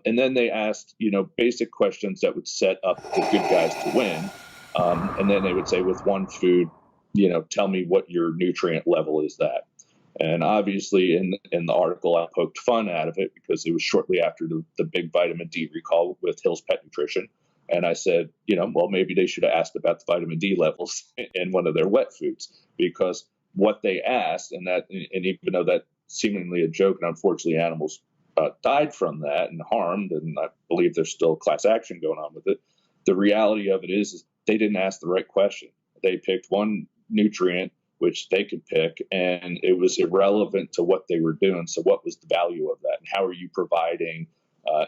And then they asked, basic questions that would set up the good guys to win. And then they would say, with one food, tell me what your nutrient level is that. And obviously in the article, I poked fun out of it because it was shortly after the big vitamin D recall with Hill's Pet Nutrition. And I said, well, maybe they should have asked about the vitamin D levels in one of their wet foods, because what they asked, and even though that's seemingly a joke, and unfortunately animals died from that and harmed, and I believe there's still class action going on with it. The reality of it is they didn't ask the right question. They picked one nutrient which they could pick, and it was irrelevant to what they were doing. So what was the value of that? And how are you providing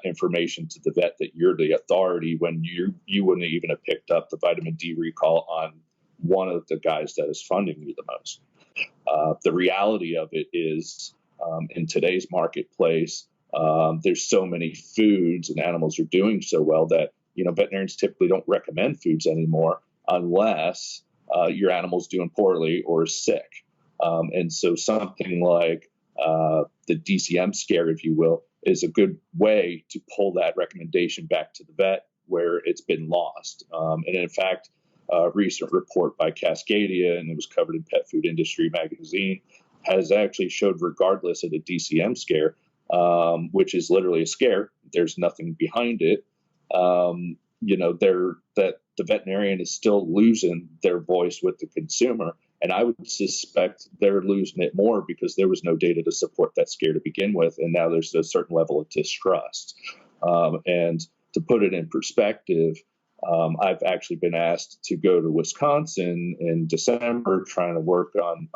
information to the vet that you're the authority when you wouldn't even have picked up the vitamin D recall on one of the guys that is funding you the most? The reality of it is, in today's marketplace, there's so many foods and animals are doing so well that, veterinarians typically don't recommend foods anymore unless your animal's doing poorly or sick. And so something like the DCM scare, if you will, is a good way to pull that recommendation back to the vet where it's been lost. And in fact, a recent report by Cascadia, and it was covered in Pet Food Industry magazine, has actually showed, regardless of the DCM scare, which is literally a scare, there's nothing behind it, that the veterinarian is still losing their voice with the consumer. And I would suspect they're losing it more because there was no data to support that scare to begin with. And now there's a certain level of distrust. And to put it in perspective, I've actually been asked to go to Wisconsin in December trying to work on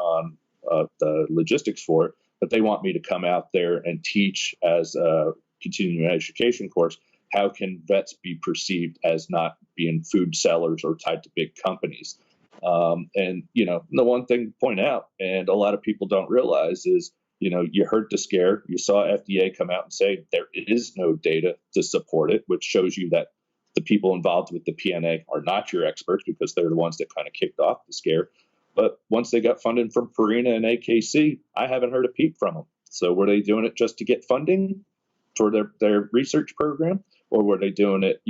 the logistics for it, but they want me to come out there and teach as a continuing education course, how can vets be perceived as not being food sellers or tied to big companies? And the one thing to point out, and a lot of people don't realize, is, you heard the scare, you saw FDA come out and say there is no data to support it, which shows you that the people involved with the PNA are not your experts because they're the ones that kind of kicked off the scare. But once they got funding from Purina and AKC, I haven't heard a peep from them. So were they doing it just to get funding for their research program? Or were they doing it,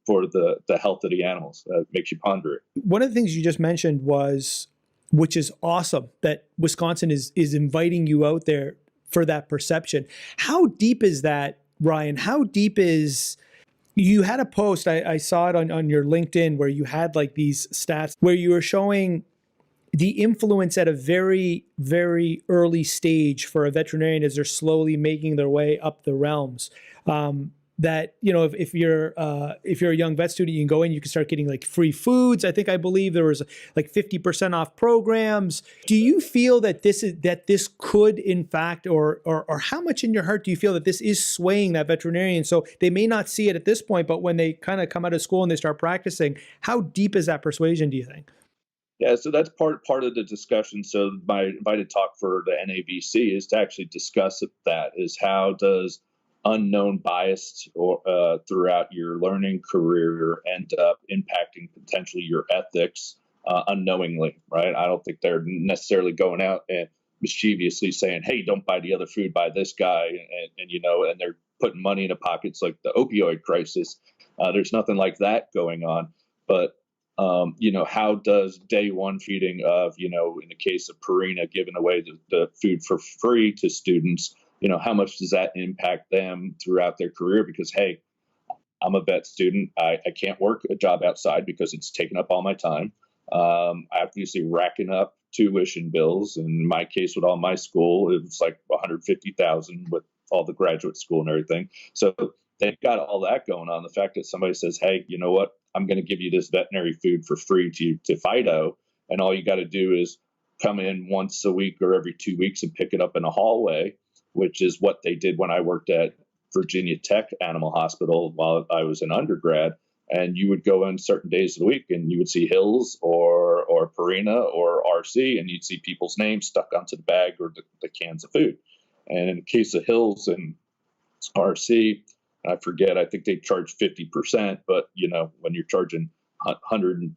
for the health of the animals? Makes you ponder it. One of the things you just mentioned was, which is awesome, that Wisconsin is inviting you out there for that perception. How deep is that, Ryan? How deep is... You had a post, I saw it on your LinkedIn, where you had like these stats where you were showing the influence at a very, very early stage for a veterinarian as they're slowly making their way up the realms. That, if you're a young vet student, you can go in, you can start getting like free foods. I believe there was like 50% off programs. Do you feel that this could, in fact, or how much in your heart do you feel that this is swaying that veterinarian? So they may not see it at this point, but when they kind of come out of school and they start practicing, how deep is that persuasion, do you think? Yeah, so that's part of the discussion. So my invited talk for the NAVC is to actually discuss that, is how does unknown bias throughout your learning career end up impacting potentially your ethics unknowingly, right? I don't think they're necessarily going out and mischievously saying, hey, don't buy the other food, buy this guy, and they're putting money into pockets like the opioid crisis. There's nothing like that going on. But how does day one feeding of, in the case of Purina, giving away the food for free to students, how much does that impact them throughout their career? Because, hey, I'm a vet student. I can't work a job outside because it's taking up all my time. Obviously racking up tuition bills. In my case, with all my school, it was like $150,000 with all the graduate school and everything. So they've got all that going on. The fact that somebody says, hey, you know what? I'm going to give you this veterinary food for free to Fido, and all you got to do is come in once a week or every 2 weeks and pick it up in a hallway. which is what they did when I worked at Virginia Tech Animal Hospital while I was an undergrad. And you would go in certain days of the week and you would see Hills or Purina or RC, and you'd see people's names stuck onto the bag or the cans of food. And in the case of Hills and RC, I forget, I think they charge 50%, but when you're charging $120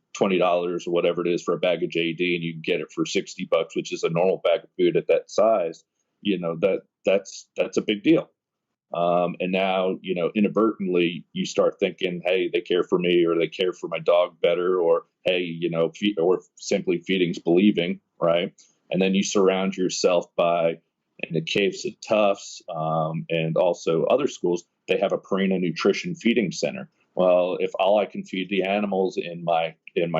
or whatever it is for a bag of JD and you can get it for $60, which is a normal bag of food at that size, that's a big deal. And now, inadvertently you start thinking, hey, they care for me, or they care for my dog better, or, hey, or simply feeding's believing, right? And then you surround yourself by, in the case of Tufts, and also other schools, they have a Purina Nutrition Feeding Center. Well, if all I can feed the animals in my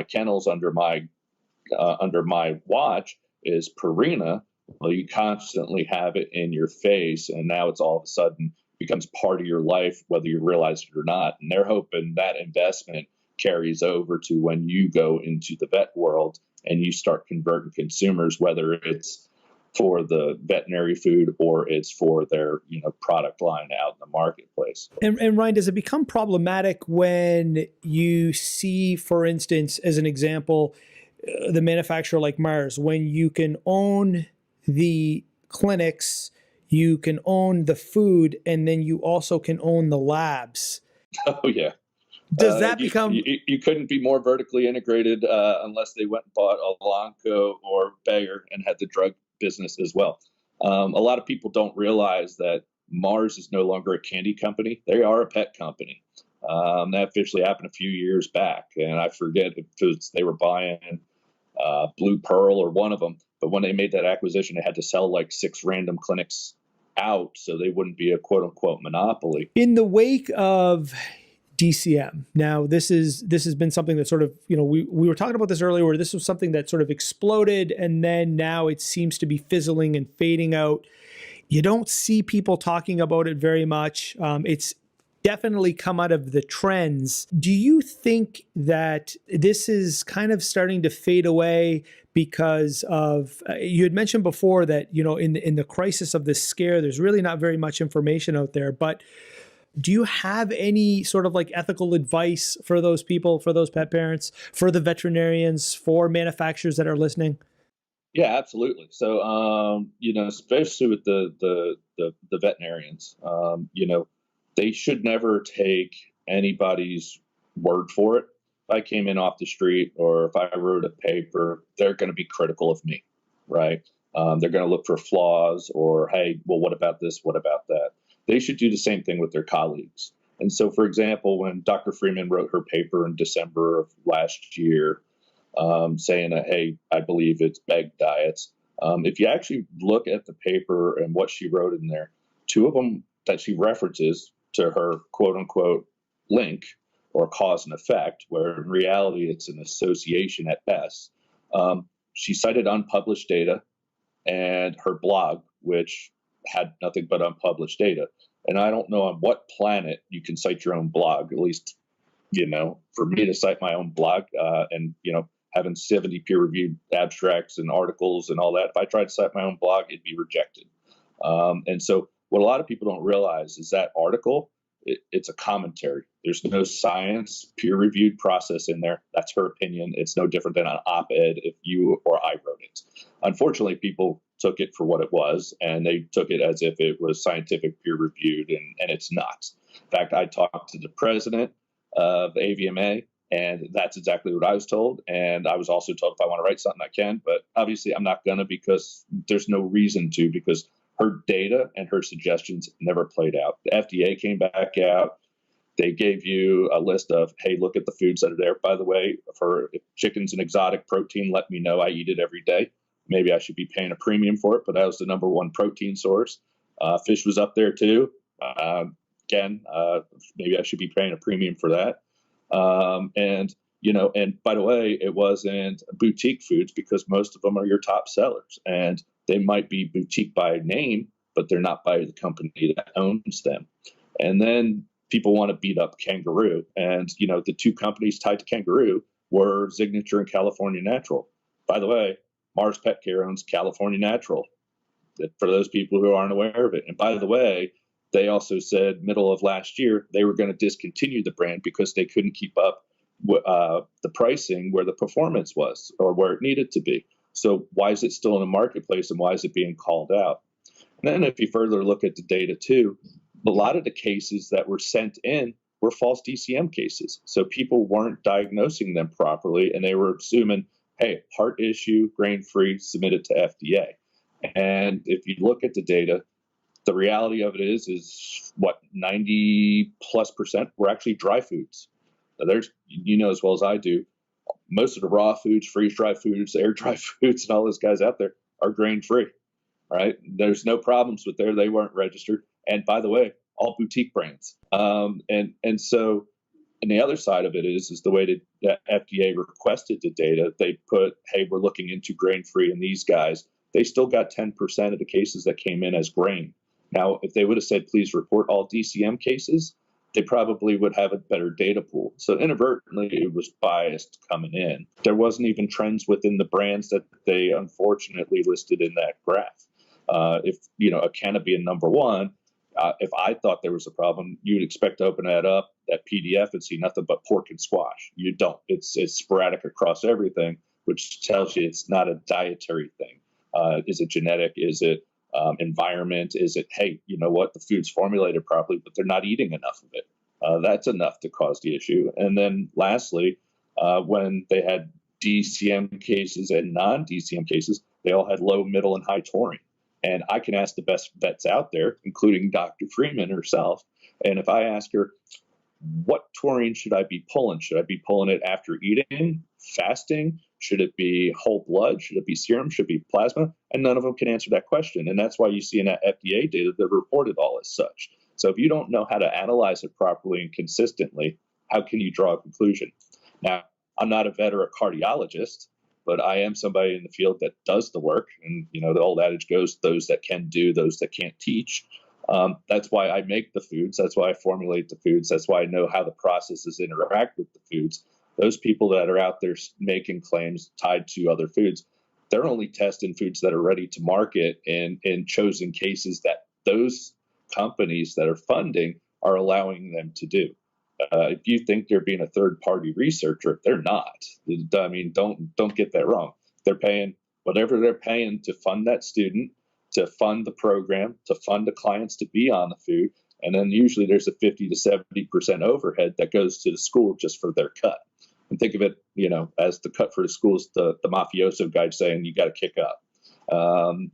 kennels under my watch is Purina, well, you constantly have it in your face, and now it's all of a sudden becomes part of your life, whether you realize it or not. And they're hoping that investment carries over to when you go into the vet world and you start converting consumers, whether it's for the veterinary food or it's for their product line out in the marketplace. And Ryan, does it become problematic when you see, for instance, as an example, the manufacturer like Mars, when you can own the clinics, you can own the food, and then you also can own the labs? Oh yeah. Does that become... You couldn't be more vertically integrated unless they went and bought Elanco or Bayer and had the drug business as well. A lot of people don't realize that Mars is no longer a candy company. They are a pet company. That officially happened a few years back, and I forget if they were buying Blue Pearl or one of them. But when they made that acquisition, they had to sell like 6 random clinics out so they wouldn't be a quote unquote monopoly. In the wake of DCM, now this has been something that sort of, we were talking about this earlier, where this was something that sort of exploded, and then now it seems to be fizzling and fading out. You don't see people talking about it very much. It's definitely come out of the trends. Do you think that this is kind of starting to fade away because of, you had mentioned before that, in the crisis of this scare, there's really not very much information out there, but do you have any sort of like ethical advice for those people, for those pet parents, for the veterinarians, for manufacturers that are listening? Yeah, absolutely. So, especially with the veterinarians, they should never take anybody's word for it. If I came in off the street or if I wrote a paper, they're going to be critical of me, right? They're going to look for flaws or, hey, well, what about this? What about that? They should do the same thing with their colleagues. And so, for example, when Dr. Freeman wrote her paper in December of last year, saying that, hey, I believe it's bag diets. If you actually look at the paper and what she wrote in there, 2 of them that she references to her quote unquote link or cause and effect, where in reality it's an association at best. She cited unpublished data and her blog, which had nothing but unpublished data. And I don't know on what planet you can cite your own blog, at least, for me to cite my own blog and, having 70 peer-reviewed abstracts and articles and all that, if I tried to cite my own blog, it'd be rejected. And so what a lot of people don't realize is that article, it's a commentary. There's no science peer-reviewed process in there. That's her opinion. It's no different than an op-ed if you or I wrote it. Unfortunately, people took it for what it was, and they took it as if it was scientific peer-reviewed, and it's not. In fact, I talked to the president of AVMA, and that's exactly what I was told. And I was also told if I want to write something, I can. But obviously, I'm not going to, because there's no reason to, because her data and her suggestions never played out. The FDA came back out. They gave you a list of, hey, look at the foods that are there. By the way, if chicken's an exotic protein, let me know. I eat it every day. Maybe I should be paying a premium for it, but that was the number 1 protein source. Fish was up there too. Again, maybe I should be paying a premium for that. And by the way, it wasn't boutique foods, because most of them are your top sellers, and they might be boutique by name, but they're not by the company that owns them. And then people want to beat up Kangaroo, and the 2 companies tied to Kangaroo were Signature and California Natural. By the way, Mars Pet Care owns California Natural. for those people who aren't aware of it. And by the way, they also said middle of last year they were going to discontinue the brand because they couldn't keep up the pricing where the performance was or where it needed to be. So why is it still in the marketplace, and why is it being called out? And then if you further look at the data too, a lot of the cases that were sent in were false DCM cases. So people weren't diagnosing them properly, and they were assuming, hey, heart issue, grain-free, submit it to FDA. And if you look at the data, the reality of it is what, 90+% were actually dry foods. Now there's, you know as well as I do, most of the raw foods, freeze-dried foods, air-dried foods, and all those guys out there are grain-free, right? There's no problems with there. They weren't registered. And by the way, all boutique brands. And so, and the other side of it is the way that FDA requested the data. They put, hey, we're looking into grain-free, and these guys, they still got 10% of the cases that came in as grain. Now, if they would have said, please report all DCM cases, they probably would have a better data pool. So inadvertently, it was biased coming in. There wasn't even trends within the brands that they unfortunately listed in that graph. If, you know, a Canopy in number one, if I thought there was a problem, you'd expect to open that up, that PDF, and see nothing but pork and squash. You don't. It's sporadic across everything, which tells you it's not a dietary thing. Is it genetic? Is it environment? Is it, hey, you know what, the food's formulated properly, but they're not eating enough of it? That's enough to cause the issue. And then lastly, when they had DCM cases and non-DCM cases, they all had low, middle, and high taurine. And I can ask the best vets out there, including Dr. Freeman herself. And if I ask her, what taurine should I be pulling? Should I be pulling it after eating, fasting? Should it be whole blood? Should it be serum? Should it be plasma? And none of them can answer that question. And that's why you see in that FDA data, they're reported all as such. So if you don't know how to analyze it properly and consistently, how can you draw a conclusion? Now, I'm not a vet or a cardiologist, but I am somebody in the field that does the work. And, you know, the old adage goes, those that can do, those that can't teach. That's why I make the foods. That's why I formulate the foods. That's why I know how the processes interact with the foods. Those people that are out there making claims tied to other foods, they're only testing foods that are ready to market in chosen cases that those companies that are funding are allowing them to do. If you think they're being a third-party researcher, they're not. I mean, don't get that wrong. They're paying whatever they're paying to fund that student, to fund the program, to fund the clients to be on the food, and then usually there's a 50 to 70% overhead that goes to the school just for their cut. And think of it, you know, as the cut for the schools, the mafioso guy saying you got to kick up.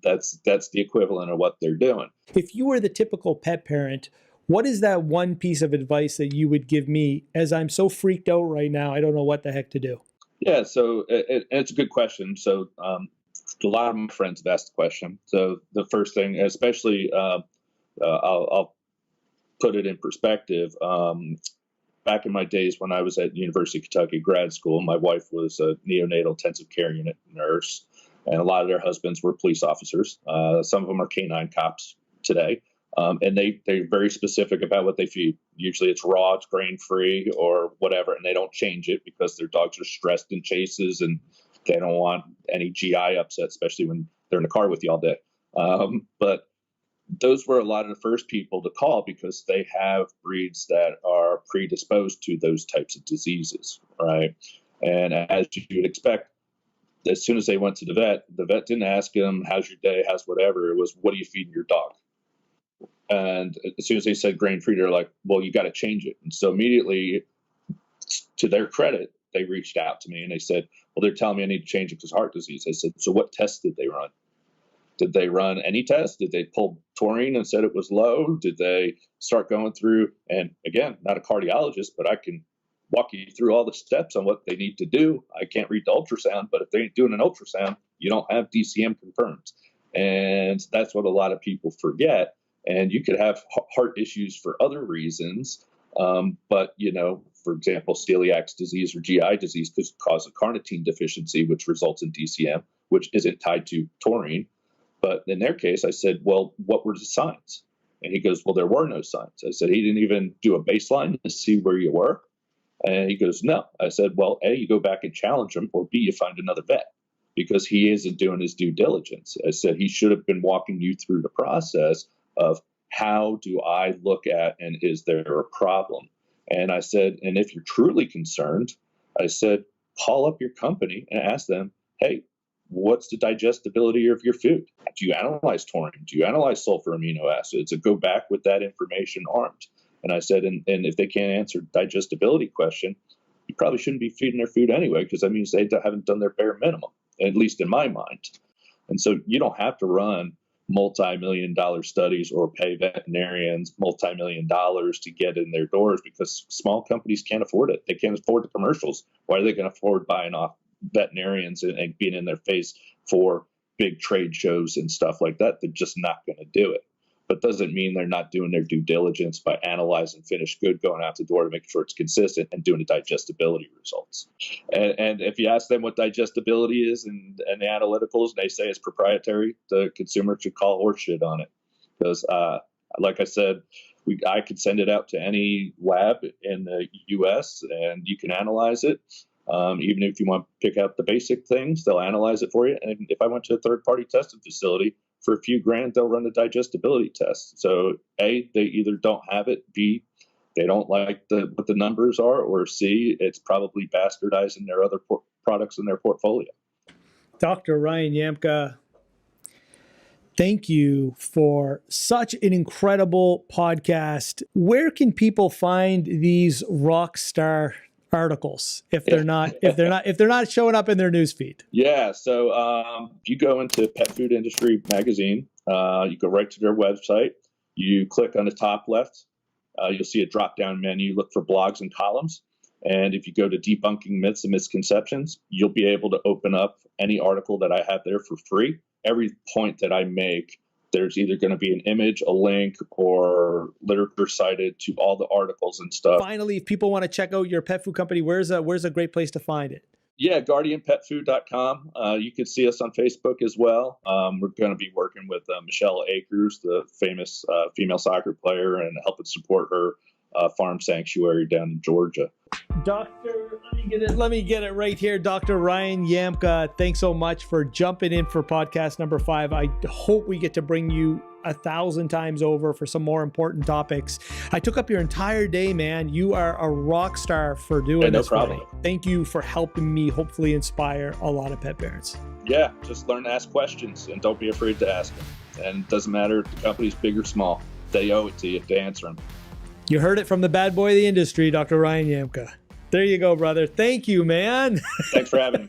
That's the equivalent of what they're doing. If you were the typical pet parent, what is that one piece of advice that you would give me, as I'm so freaked out right now, I don't know what the heck to do? Yeah, so it's a good question. So a lot of my friends have asked the question. So the first thing, especially, I'll put it in perspective. Back in my days when I was at University of Kentucky grad school, my wife was a neonatal intensive care unit nurse, and a lot of their husbands were police officers. Some of them are canine cops today. And they're very specific about what they feed. Usually it's raw, it's grain-free, or whatever, and they don't change it because their dogs are stressed in chases and they don't want any GI upset, especially when they're in the car with you all day. But those were a lot of the first people to call because they have breeds that are predisposed to those types of diseases, right? And as you would expect, as soon as they went to the vet didn't ask them, how's your day, how's whatever. It was, what are you feeding your dog? And as soon as they said grain-free, they're like, well, you got to change it. And so immediately, to their credit, they reached out to me and they said, well, they're telling me I need to change it because heart disease. I said, so what tests did they run? Did they run any tests? Did they pull taurine and said it was low? Did they start going through? And again, not a cardiologist, but I can walk you through all the steps on what they need to do. I can't read the ultrasound, but if they ain't doing an ultrasound, you don't have DCM confirmed. And that's what a lot of people forget. And you could have heart issues for other reasons. But, you know, for example, celiac disease or GI disease could cause a carnitine deficiency, which results in DCM, which isn't tied to taurine. But in their case, I said, well, what were the signs? And he goes, well, there were no signs. I said, he didn't even do a baseline to see where you were. And he goes, no. I said, well, A, you go back and challenge him, or B, you find another vet. because he isn't doing his due diligence. I said he should have been walking you through the process of how do I look at and is there a problem? And I said, and if you're truly concerned, I said, call up your company and ask them, hey, what's the digestibility of your food? Do you analyze taurine? Do you analyze sulfur amino acids? And go back with that information armed. And I said, and if they can't answer digestibility question, you probably shouldn't be feeding their food anyway, because that means they haven't done their bare minimum, at least in my mind. And so you don't have to run multi-million-dollar studies or pay veterinarians multi-million-dollars to get in their doors, because small companies can't afford it. They can't afford the commercials. Why are they going to afford buying off veterinarians and being in their face for big trade shows and stuff like that? They're just not going to do it. But doesn't mean they're not doing their due diligence by analyzing finished good going out the door to make sure it's consistent and doing the digestibility results. And if you ask them what digestibility is and the analyticals, they say it's proprietary, the consumer should call horseshit on it. Because, like I said, I could send it out to any lab in the U.S. and you can analyze it. Even if you want to pick out the basic things, they'll analyze it for you. And if I went to a third-party testing facility, for a few grand, they'll run the digestibility test. So A, they either don't have it, B, they don't like what the numbers are, or C, it's probably bastardizing their other products in their portfolio. Dr. Ryan Yamka, thank you for such an incredible podcast. Where can people find these rock star articles if they're not showing up in their newsfeed? Yeah, so if you go into Pet Food Industry magazine, you go right to their website. You click on the top left, you'll see a drop-down menu. Look for blogs and columns, and if you go to debunking myths and misconceptions, you'll be able to open up any article that I have there for free. Every point that I make, there's either going to be an image, a link, or literature cited to all the articles and stuff. Finally, if people want to check out your pet food company, where's a great place to find it? Yeah, guardianpetfood.com. You can see us on Facebook as well. We're going to be working with Michelle Akers, the famous female soccer player, and helping support her farm sanctuary down in Georgia. Doctor, let me get it right here. Dr. Ryan Yamka, thanks so much for jumping in for podcast number 5. I hope we get to bring you 1,000 times over for some more important topics. I took up your entire day, man. You are a rock star for doing this. No problem. Thank you for helping me hopefully inspire a lot of pet parents. Yeah, just learn to ask questions and don't be afraid to ask them. And it doesn't matter if the company's big or small. They owe it to you to answer them. You heard it from the bad boy of the industry, Dr. Ryan Yamka. There you go, brother. Thank you, man. Thanks for having me.